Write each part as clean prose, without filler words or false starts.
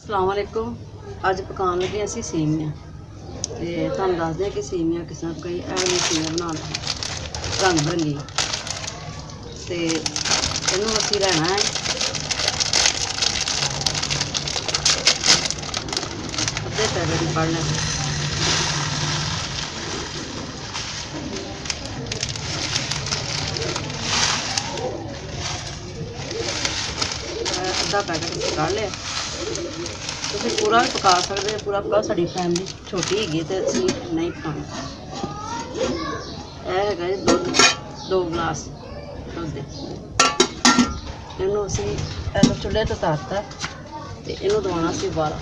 अस्सलामुअलैकुम। अज पकाने लगे असी सेवियां ते तुहानूं दसदे कि सेवियां किस तरह कई ऐसी सेवियां बनाना रंग बरंगी ते इनू असी लेना है अद्धे पैकेट ही पड़ लेना। अद्धा पैकेट असीं कढ़ लिया। तुसीं पूरा भी पका सकते, पूरा पका। साडी फैमिली छोटी हैगी ते असीं नहीं पकाना। यह है जी दुध, 2 गिलास दुध दे। इनू असीं चुल्हे तो तारता ते इनू दवाना असीं उबाला।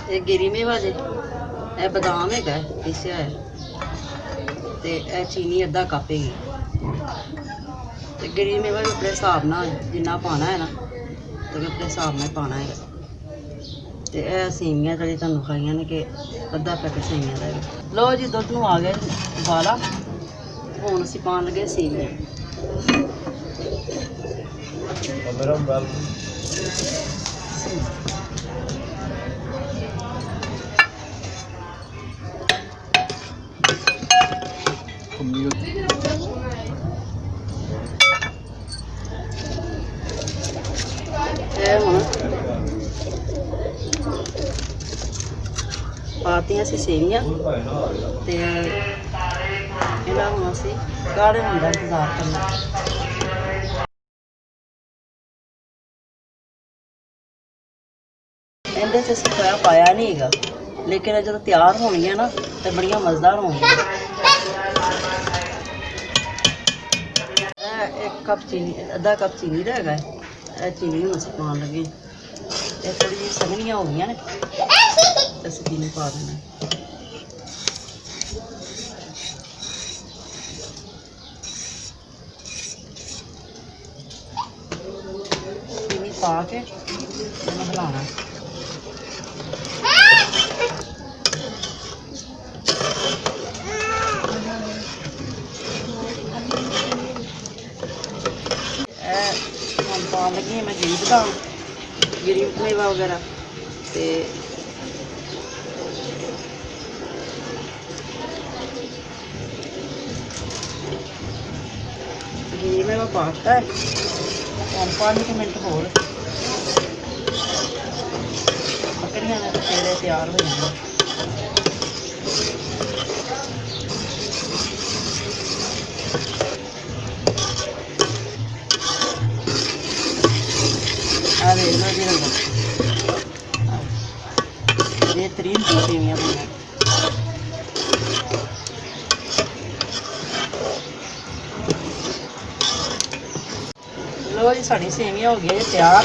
ये गिरी मेवा जे, यह बदाम है पीसिया है ते यह चीनी अद्धा कप हैगी। गिरी मेवा भी अपने हिसाब न जिन्ना पाना है ना तो अपने हिसाब न पाना है। तो यह सेवियां जी तुहानूं खाइयां ने कि अद्धा पैकेट सेवियां का। लो जी दुध नूं आ गया उबाला। हुण असीं पाउण लगे सेवियां। हुण पातियां असीं सेवियां ते इहदा हुण असीं गाढ़े होण दा इंतजार करना। इहदे च असीं खोया पाया नहीं हैगा, लेकिन जदों तैयार होणगियां ना तो बड़ियां मज़ेदार होणगियां। एक कप चीनी, अद्धा कप चीनी का है। चीनी हुण असीं पाउण लगे। ये थोड़ी जी सघनियां हो गई ने, असीं चीनी पा देना। चीनी पा के इन्हूं हिलाना। हम पाउण लगी मैं गिरी बदाम, गिरी मेवा वगैरह ते गिरी मेवा पाता है। हम 5 मिनट होर पकड़ियां ने तेरे तैयार हो जाए। देख लो जी रंग बेहतरीन सेवियां बनियां। लो जी साड़ी सेवियां हो गई तैयार।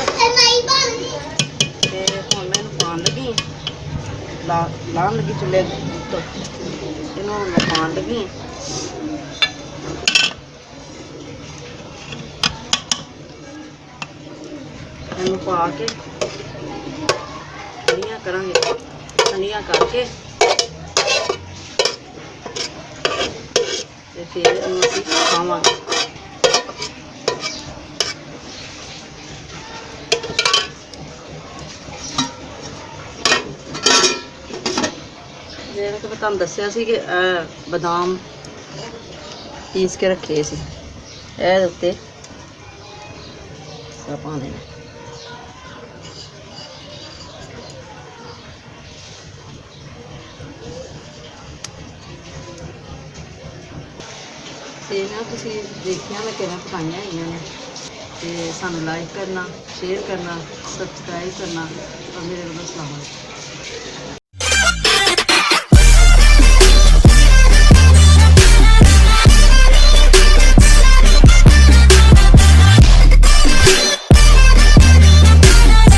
ते हुण मैं इनूं पाउण लगी, लाउण लगी चुल्हे तो इनूं मैं पाउण लगी। इनू पा के ठंडियां करांगे, ठंडियां करके ते फिर इनू असीं खावांगे। जिवें कि मैं तुहानूं दस्सिया सी कि बदाम पीस के रखे सी, इहदे उत्ते पाने ने। सेवियां तुसीं देखिया मैं किवें पकाइयां हैगियां ने ते सानूं लाइक करना, शेयर करना, सबसक्राइब करना और मेरे को सलाम।